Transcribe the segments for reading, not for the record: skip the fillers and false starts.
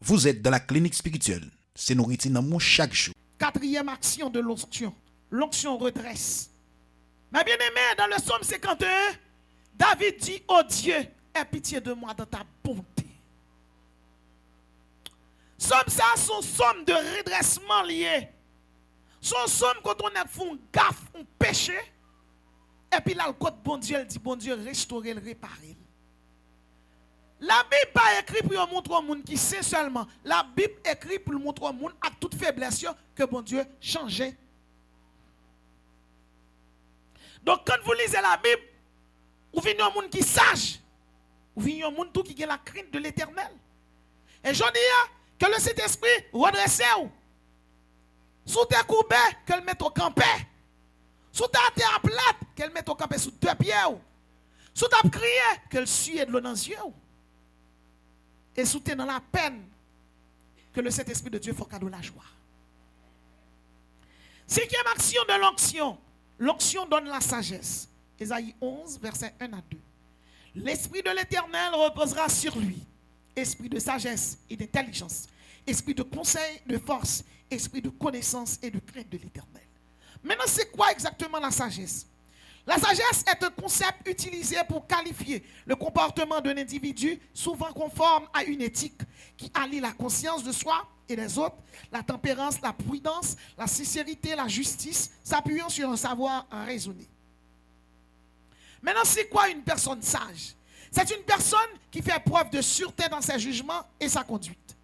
Vous êtes dans la clinique spirituelle. C'est nous retenons chaque jour. Quatrième action de l'onction. L'onction redresse. Mais bien aimé, dans le psaume 51, David dit, oh Dieu, aie pitié de moi dans ta bonté. Somme ça, son somme de redressement lié. Son somme quand on a fait un gaffe, un péché. Et puis là, le code bon Dieu, elle dit, bon Dieu, restaurer, réparer. La Bible pas écrit pour montrer au monde qui sait seulement. La Bible écrit pour montrer au monde à toute faiblesse que bon Dieu changeait. Donc quand vous lisez la Bible, vous venez un monde qui est sage. Vous venez un monde tout qui a la crainte de l'Éternel. Et je dis que le Saint-Esprit redresse vous. Sous tes courbes, qu'elle mette au campé. Sous ta terre plate, qu'elle mette au campé sous deux pieds. Sous ta crié, qu'elle suie de l'eau dans les yeux. Et sous dans la peine, que le Saint-Esprit de Dieu fasse cadeau la joie. Cinquième action de l'onction. L'onction donne la sagesse. Ésaïe 11, versets 1 à 2. L'Esprit de l'Éternel reposera sur lui. Esprit de sagesse et d'intelligence. Esprit de conseil, de force. Esprit de connaissance et de crainte de l'Éternel. Maintenant, c'est quoi exactement la sagesse? La sagesse est un concept utilisé pour qualifier le comportement d'un individu souvent conforme à une éthique qui allie la conscience de soi et des autres, la tempérance, la prudence, la sincérité, la justice, s'appuyant sur un savoir raisonné. Maintenant, c'est quoi une personne sage? C'est une personne qui fait preuve de sûreté dans ses jugements et sa conduite.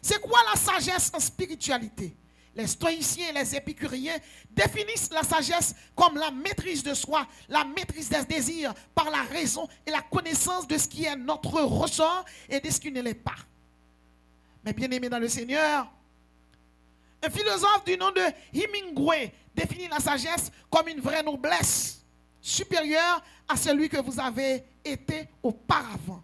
C'est quoi la sagesse en spiritualité? Les stoïciens et les épicuriens définissent la sagesse comme la maîtrise de soi, la maîtrise des désirs par la raison et la connaissance de ce qui est notre ressort et de ce qui ne l'est pas. Mais bien aimé dans le Seigneur, un philosophe du nom de Hemingway définit la sagesse comme une vraie noblesse supérieure à celui que vous avez été auparavant.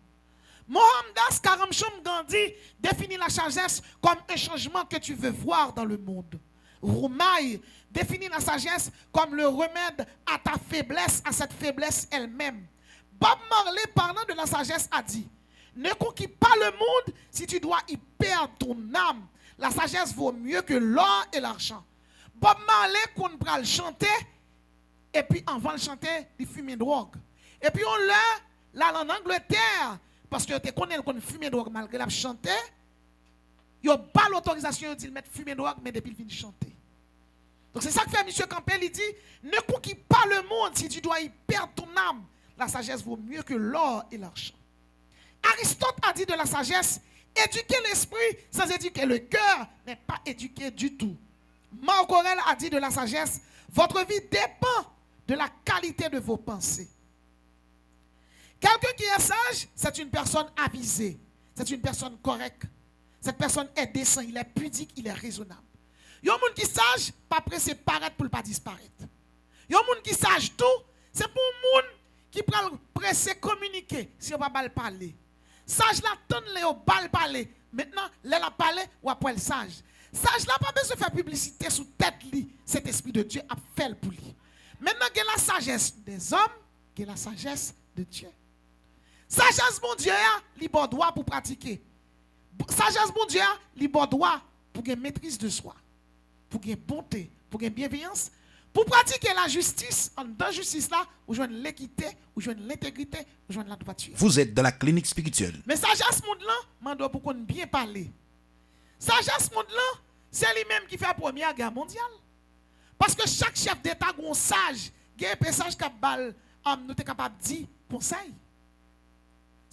Mohandas Karamchand Gandhi définit la sagesse comme un changement que tu veux voir dans le monde. Roumaï définit la sagesse comme le remède à ta faiblesse, à cette faiblesse elle-même. Bob Marley, parlant de la sagesse, a dit: ne conquis pas le monde si tu dois y perdre ton âme. La sagesse vaut mieux que l'or et l'argent. Bob Marley, qu'on va le chanter, et puis avant de chanter, il fume une drogue. Et puis on l'a là en Angleterre. Parce que tu connais qu'on fume drogue malgré la chanter, il n'y a pas l'autorisation de mettre fumer drogue, mais depuis il vient chanter. Donc c'est ça que fait M. Campbell, il dit, ne conquis pas le monde si tu dois y perdre ton âme. La sagesse vaut mieux que l'or et l'argent. Aristote a dit de la sagesse, éduquer l'esprit sans éduquer le cœur n'est pas éduqué du tout. Marc Aurèle a dit de la sagesse, votre vie dépend de la qualité de vos pensées. Quelqu'un qui est sage, c'est une personne avisée. C'est une personne correcte. Cette personne est décente, il est pudique, il est raisonnable. Il y a un monde qui est sage, pas pressé paraître pour ne pas disparaître. Il y a un monde qui est sage tout, c'est pour un monde qui prend pressé communiquer, si on ne va pas parler. Sage là, tonne les au bal parler. Maintenant, les la parler ou après le sage. Sage là, pas besoin de faire publicité sous tête li. Cet esprit de Dieu a fait pour lui. Maintenant, il y a la sagesse des hommes, il y a la sagesse de Dieu. Sagesse, mon Dieu, il bon droit pour pratiquer. Sagesse, mon Dieu, il bon droit pour une maîtrise de soi, pour une bonté, pour une bienveillance, pour pratiquer la justice. Dans la justice là, vous jouez l'équité, vous jouez l'intégrité, vous jouez la droiture. Vous êtes dans la clinique spirituelle. Mais sagesse, mon là, mando pour qu'on bien parler. Sagesse, mon là, c'est lui-même qui fait la Première Guerre mondiale. Parce que chaque chef d'État a un sage, il y a un message qui nous est capable de dire conseil.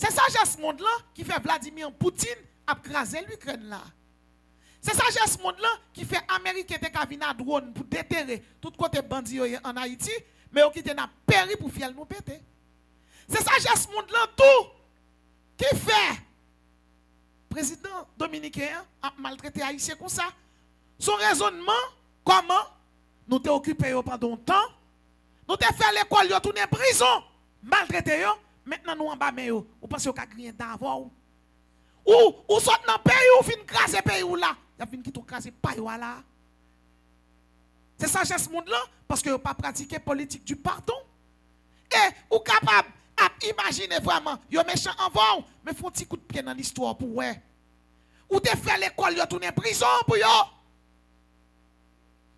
C'est sagesse monde là qui fait Vladimir Poutine écraser l'Ukraine là. C'est sagesse monde là qui fait Américain te venir à drone pour déterrer tout côté bandit en Haïti, mais qui te n'a péri pour fiel nous péter. C'est sagesse monde là tout qui fait président dominicain a maltraité haïtien comme ça. Son raisonnement comment nous t'es occupé pendant temps, nous t'es fait l'école, yo tourné prison, maltraité yo. Maintenant, nous en bas, mais vous pensez qu'on a gagné d'avant. Ou soit dans le pays, ou fin craser le pays là. Il y a fin qui craser le pays là. C'est ça, ce monde là, parce que vous pas pratiqué politique du pardon. Et vous capable d'imaginer vraiment, vous méchant avant, mais font un petit coup de pied dans l'histoire pour ouais. ou te fait l'école, yo tourné prison pour yo.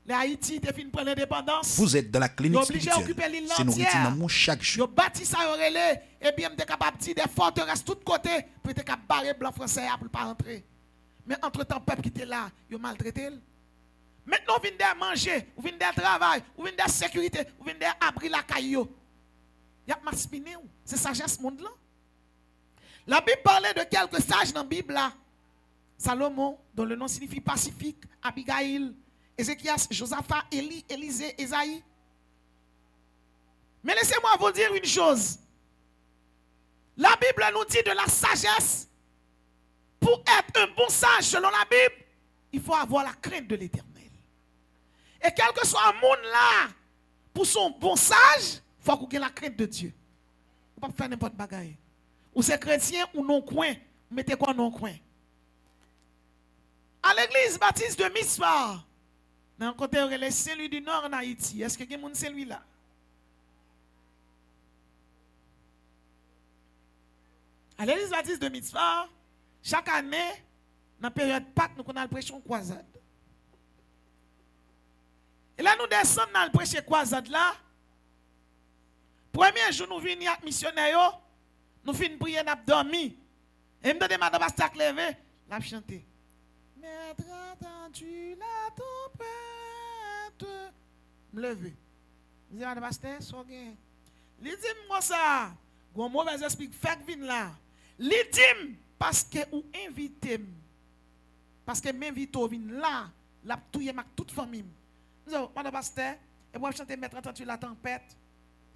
Les Haïti te fin prendre l'indépendance. Vous êtes dans la clinique obligé spirituelle. occuper l'île C'est nourriture entière. dans mon chaque jour. Yo bâti ça yo relé et bien m'te capable de des forteresses tout côté pour te capable barrer blanc français pour pas rentrer. Mais entre-temps peuple qui était là, yo maltraité. Maintenant vous venez manger, vous venez de travail, vous venez de sécurité, vous venez d'abri la caillou. Y a maspiné ou, c'est sagesse monde là. La Bible parlait de quelques sages dans la Bible là. Salomon, dont le nom signifie pacifique, Abigail, Ézéchias, Josaphat, Élie, Élisée, Esaïe. Mais laissez-moi vous dire une chose. La Bible nous dit de la sagesse. Pour être un bon sage selon la Bible, il faut avoir la crainte de l'Éternel. Et quel que soit le monde là, pour son bon sage, il faut qu'il ait la crainte de Dieu. Vous ne pouvez pas faire n'importe quoi. Ou c'est chrétien ou non coin, mettez quoi non coin. À l'église baptiste de Mispa, dans le côté de Saint-Louis du Nord en Haïti, est-ce que quelqu'un est Saint-Louis là? À l'église baptiste de Mispa, chaque année, dans la période Pâques, nous avons prêché une croisade. Et là, nous descendons dans le prêcher croisade là. Premier jour, nous venons avec missionnaires, nous finissons prier, nous avons dormi. Et nous demandons madame Bastak lever, nous avons chanté. Maître attendu la tempête. Me lever. Je dis madame Bastak, so gen. Li dit moi ça. Gon mauvais esprit fait vin là. Li dit parce que ou invité. Parce que m'invite au vin là, la touye mak toute famille. Nous avons madame Bastak, et moi chanter maître attendu la tempête.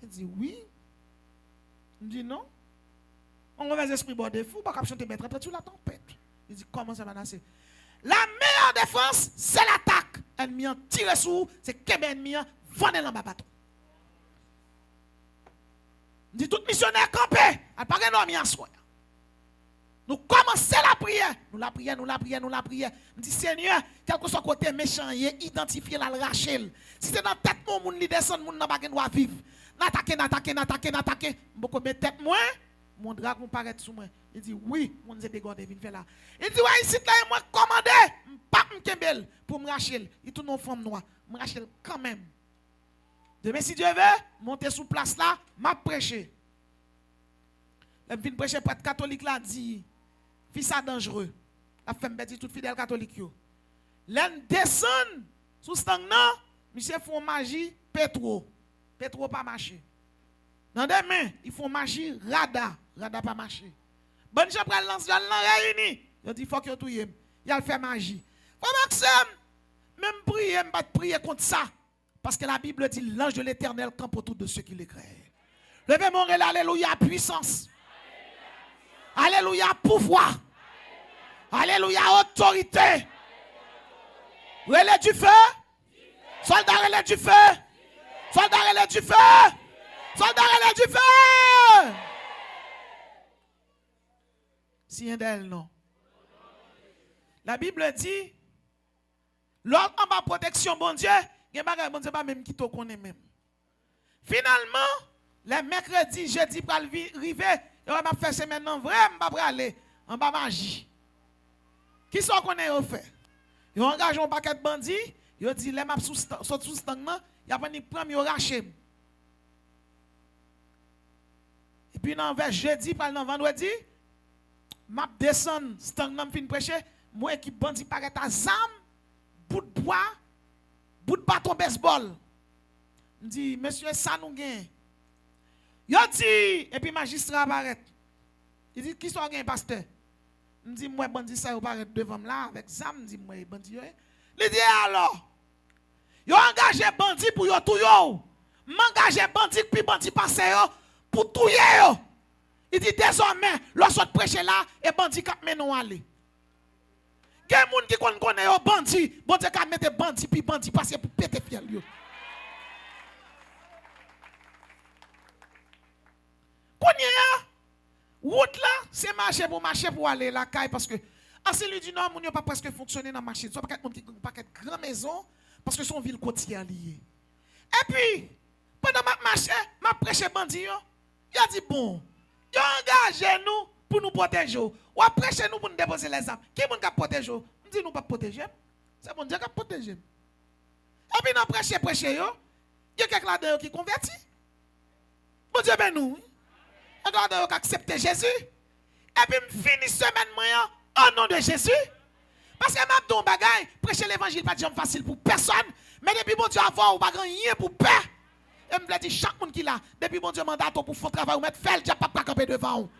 Il dit oui. Il dit non. On mauvais esprit bordé fou, pas chanter maître attendu la tempête. Il dit comment ça va nasser? La meilleure défense, c'est l'attaque. Ennemi en tire sous, c'est qu'un ennemi vendre dans bateau. Dit tout missionnaire campé, elle pas un en soi. Nous commençons la prière, nous la prière. Nous dit Seigneur, quel que soit côté méchant, identifier la rachel. Si c'est dans tête mon monde li descend, mon n'a pas doit vivre. N'attaquer. Beaucoup de tête moi, mon dragon paraît sous moi. Il dit oui, mon Dieu dégordé vient faire là. Il dit ouais, ici là moi commandé, pas m'kembel pour me racher. Il tourne en forme noire, me racher quand même. Demain si Dieu veut, monter sous place là, m'a prêcher. Le vin prêcher prêtre catholique là dit fils ça dangereux. La femme dit tout fidèle catholique yo. L'en descend sous stang nan, monsieur font magie pétro. Pétro pas marcher. Dans des mains, ils font magie rada pas marcher. Bonne chap pral lance dans réuni. Il dit faut que tout yem. Il a fait magie. Frère Maxime, même prier, pas prier contre ça parce que la Bible dit l'ange de l'Éternel campe autour de ceux qui le créent. Levez mon rel, alléluia puissance. Alléluia pouvoir. Alléluia autorité. Relais du feu. Soldat relais du feu. Soldat relais du feu. Soldat relais du feu. Si un d'elle non. La Bible dit, l'ordre en ma protection, bon Dieu, il y a bon Dieu pas même qui te connaît même. Finalement, les mercredis, jeudi, pour arriver, il va faire ça maintenant, vraiment, pas aller en bas magie. Qui sont qu'on est fait? Ils ont engagé un paquet de bandits, ils ont dit, les maps sous stagnement, il y a pas ni premier raché. Et puis, dans vers jeudi, par le vendredi, map descend, stagnement fin prêcher, moi équipe bandit paraît à zam, bout de bois, bout de bâton baseball. Je dis, monsieur, ça nous gagne. Yo dit, et puis magistrat apparaît. Il dit, qui sont gagne, pasteur? Je dis, moi, bandit, ça apparaît devant là, avec zam, je dis, moi, bandit, il dit, alors, yo engagé bandit pour yo tout yo. M'engagé bandit, puis bandit passe yo, pour tout yo. Il dit, désormais, lorsque prêcher là, et bandit cap menon aller. Il y a des gens qui connaissent les bandits. Bon Dieu, qui mettent bandits, puis bandits passer pour péter fiel. Konya, route là, c'est marcher pour aller la caille parce que en celui du Nord, on n'a pas presque fonctionné dans le marché. Il n'y a pas de grande maison parce que son ville côtière liée. Et puis, pendant ma marché, ma prêché bandit, il a dit bon, il a engagé nous pour nous protéger. Ou après chez nous pour nous déposer les âmes. Qui est-ce qui protège? On dit nous pas protéger. C'est mon Dieu qui protège. Et puis nous prêcher, il y a quelqu'un là-dedans qui convertit. Mon Dieu, ben nous. Et là-dedans qui accepte Jésus. Et puis je finis semaine moyen au nom de Jésus. Parce que je dis un bagage, prêcher l'évangile pas de facile pour personne. Mais depuis mon Dieu avoir, on pas rien pour peur. Et je me dis chaque monde qui l'a, depuis mon Dieu mandat pour faire travail, ou mettre fait, le diable pas camper devant vous.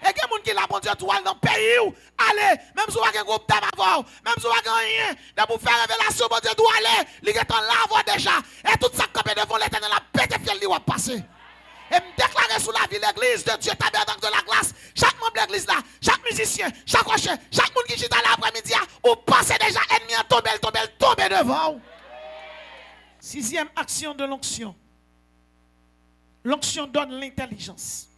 Et que monde qui l'a, mon Dieu, tout dans le pays où, allez, même si vous avez un groupe d'âme avant, même si vous avez rien, de vous faire révélation, mon Dieu, d'où aller, il est en là déjà. Et tout ça camper devant l'éternel, la bête fiel, il va passer. Et me déclarer sous la vie l'église de Dieu tabernacle de la glace. Chaque membre de l'église là, chaque musicien, chaque rocher, chaque monde qui chita l'après-midi, ou passez déjà ennemi à tomber devant. Sixième action de l'onction. L'onction donne l'intelligence.